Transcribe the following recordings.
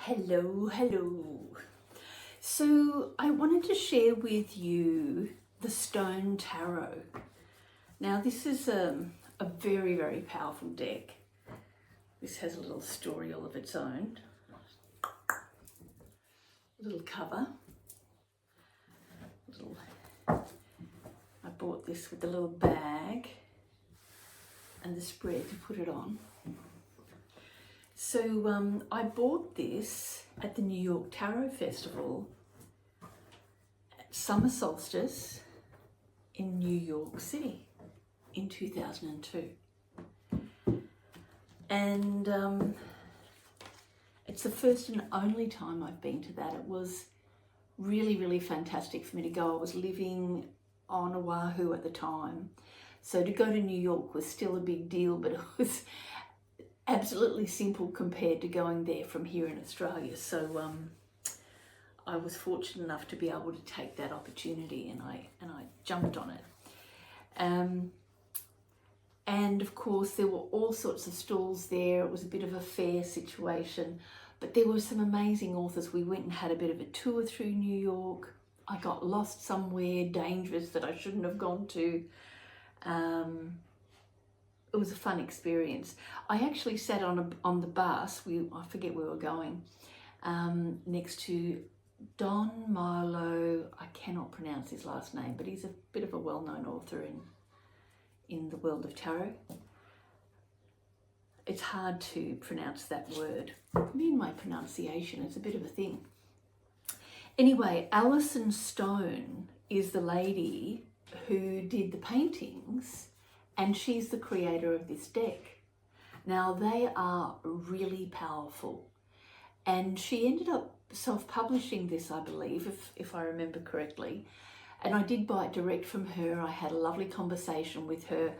Hello. So I wanted to share with you the Stone Tarot. Now this is a very, very powerful deck. This has a little story all of its own. Little cover. I bought this with the little bag and the spread to put it on. So I bought this at the New York Tarot Festival at summer solstice in New York City in 2002. And it's the first and only time I've been to that. It was really, really fantastic for me to go. I was living on Oahu at the time. So to go to New York was still a big deal, but it was absolutely simple compared to going there from here in Australia. So I was fortunate enough to be able to take that opportunity, and I jumped on it. And of course there were all sorts of stalls there. It was a bit of a fair situation, but there were some amazing authors. We went and had a bit of a tour through New York. I got lost somewhere dangerous that I shouldn't have gone to. It was a fun experience. I actually sat on the bus. I forget where we were going. Next to Don Milo. I cannot pronounce his last name, but he's a bit of a well-known author in the world of tarot. It's hard to pronounce that word. Me and my pronunciation is a bit of a thing. Anyway, Alison Stone is the lady who did the paintings, and she's the creator of this deck. Now they are really powerful, and she ended up self-publishing this, I believe, if I remember correctly. And I did buy it direct from her. I had a lovely conversation with her.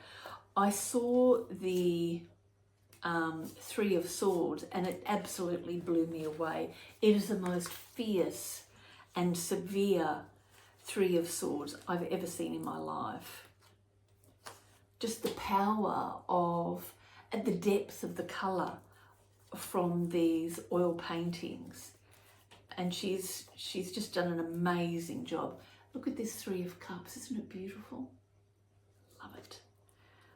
I saw the Three of Swords and it absolutely blew me away. It is the most fierce and severe Three of Swords I've ever seen in my life. Just the power of, at the depth of the colour from these oil paintings. And she's just done an amazing job. Look at this Three of Cups, isn't it beautiful? Love it.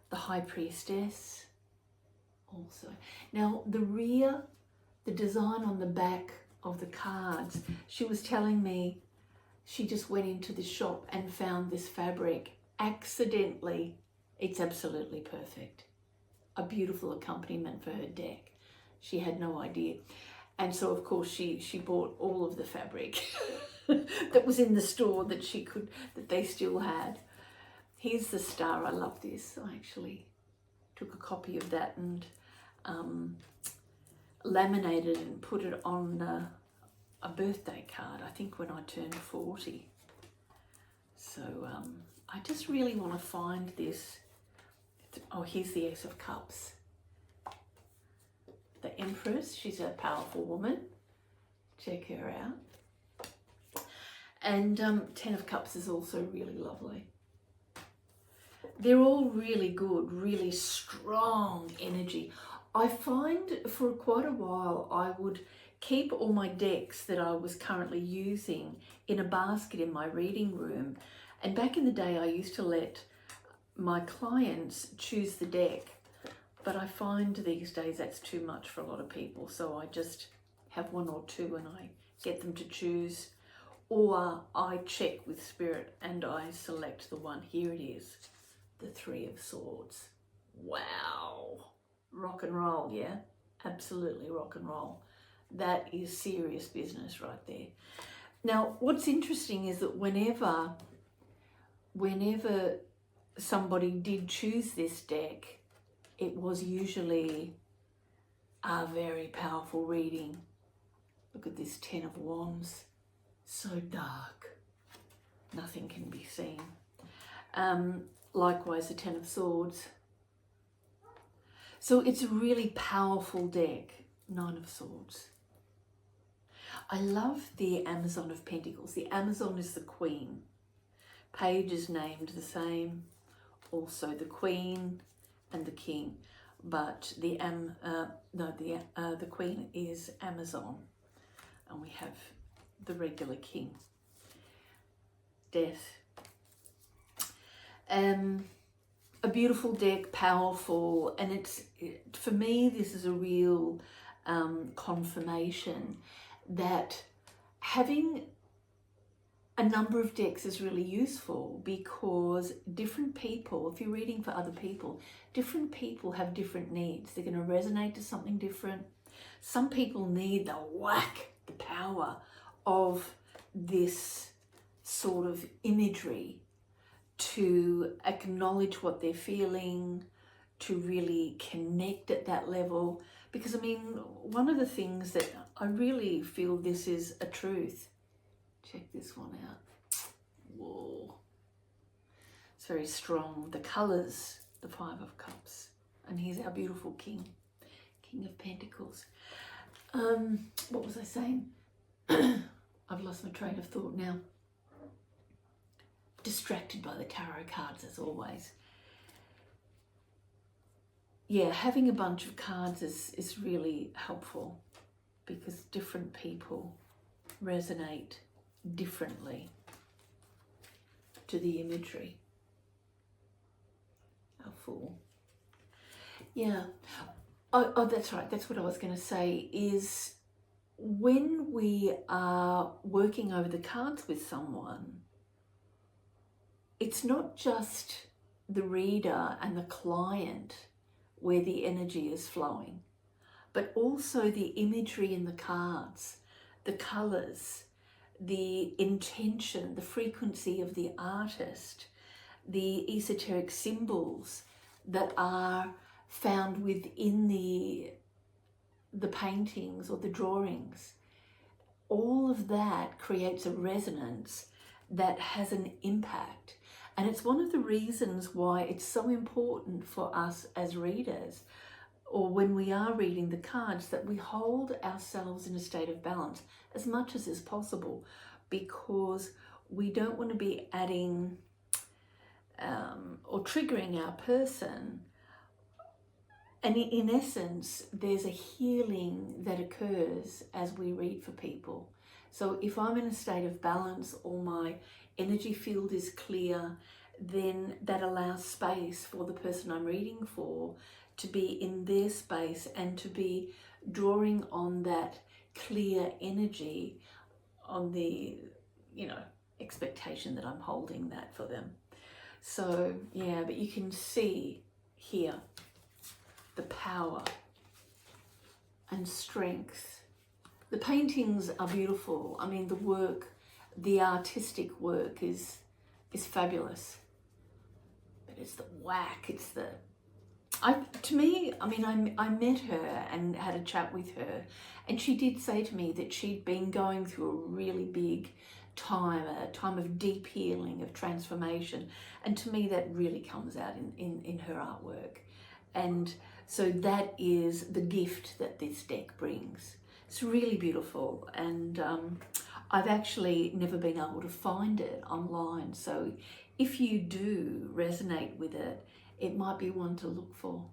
The High Priestess also. Now the design on the back of the cards, she was telling me she just went into the shop and found this fabric accidentally. It's absolutely perfect. A beautiful accompaniment for her deck. She had no idea. And so of course she bought all of the fabric that was in the store that they still had. Here's the star. I love this. I actually took a copy of that and laminated and put it on a birthday card, I think when I turned 40. So I just really want to find this. Oh, here's the Ace of Cups. The Empress, she's a powerful woman. Check her out. And Ten of Cups is also really lovely. They're all really good, really strong energy. I find for quite a while I would keep all my decks that I was currently using in a basket in my reading room. And back in the day I used to let my clients choose the deck. But I find these days that's too much for a lot of people. So I just have one or two and I get them to choose. Or I check with Spirit and I select the one. Here it is, the Three of Swords. Wow. Rock and roll, yeah? Absolutely rock and roll. That is serious business right there. Now, what's interesting is that whenever somebody did choose this deck, it was usually a very powerful reading. Look at this Ten of Wands. So dark. Nothing can be seen. Likewise, the Ten of Swords. So it's a really powerful deck. Nine of Swords. I love the Amazon of Pentacles. The Amazon is the Queen. Page is named the same. Also the Queen and the King, but the Queen is Amazon. and we have the regular king. Death. A beautiful deck, powerful, and for me, this is a real confirmation that having a number of decks is really useful, because different people, if you're reading for other people, different people have different needs. They're going to resonate to something different. Some people need the whack, the power of this sort of imagery to acknowledge what they're feeling, to really connect at that level. Because I mean, one of the things that I really feel this is a truth. Check this one out. Whoa. It's very strong. The colours, the Five of Cups. And here's our beautiful King. King of Pentacles. What was I saying? I've lost my train of thought now. Distracted by the tarot cards as always. Yeah, having a bunch of cards is really helpful, because different people resonate differently to the imagery. Our Fool. Yeah. Oh, that's right. That's what I was going to say, is when we are working over the cards with someone, it's not just the reader and the client where the energy is flowing, but also the imagery in the cards, the colours, the intention, the frequency of the artist, the esoteric symbols that are found within the paintings or the drawings. All of that creates a resonance that has an impact. And it's one of the reasons why it's so important for us as readers, or when we are reading the cards, that we hold ourselves in a state of balance as much as is possible, because we don't want to be adding or triggering our person. And in essence, there's a healing that occurs as we read for people. So if I'm in a state of balance, or my energy field is clear, then that allows space for the person I'm reading for to be in their space and to be drawing on that clear energy, on the, expectation that I'm holding that for them. So yeah, but you can see here the power and strength. The paintings are beautiful. I mean, the work, the artistic work is fabulous. But it's the whack, it's the... I met her and had a chat with her, and she did say to me that she'd been going through a really big time, a time of deep healing, of transformation. And to me, that really comes out in her artwork. And so that is the gift that this deck brings. It's really beautiful, and I've actually never been able to find it online. So if you do resonate with it, it might be one to look for.